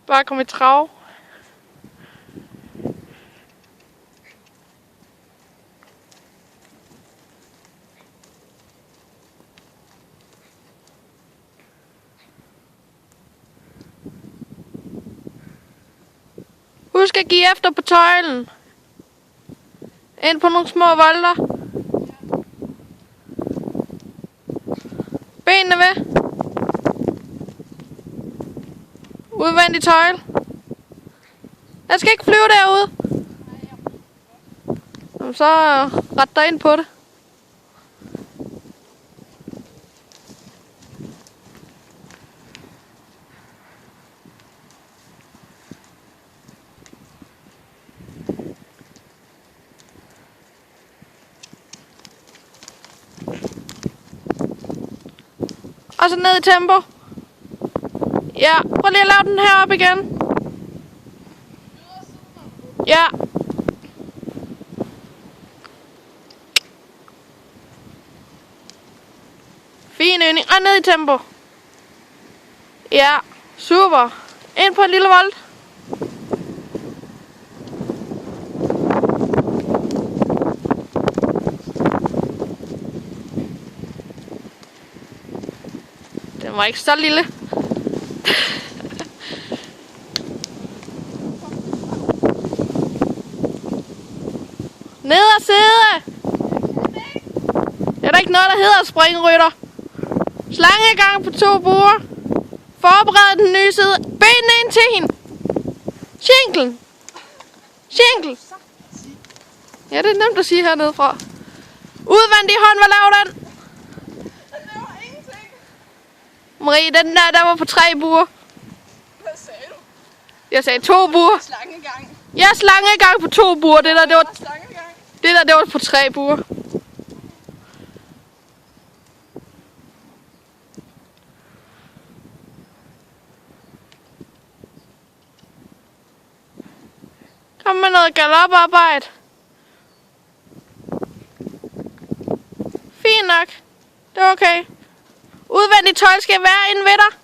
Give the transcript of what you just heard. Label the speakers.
Speaker 1: Bare kom i trav. Husk at give efter på tøjlen. Ind på nogle små volter. Benene ved. Udvendig tøjle. Den skal ikke flyve derude. Så ret dig ind på det. Og så ned i tempo. Ja, prøv lige at lave den her op igen. Ja. Fin øgning. Og ned i tempo. Ja, super. Ind på en lille volt. Den var ikke så lille. Ned og sidde! Det er der ikke noget, der hedder springrytter. Slangegang på 2 buer. Forbered den nye side. Benene ind til hende. Schinkelen. Skinkel. Ja, det er nemt at sige hernede fra. Udvendig hånd, hvad laver den? Marie, den der var på 3 buer.
Speaker 2: Hvad sagde du?
Speaker 1: Jeg sagde 2 buer.
Speaker 2: Slangegang.
Speaker 1: Ja, slangegang på 2 buer. Det der, det var på 3 buer. Kom med noget galoparbejde. Fint nok. Det er okay. Udvendig tøj skal være inde ved dig.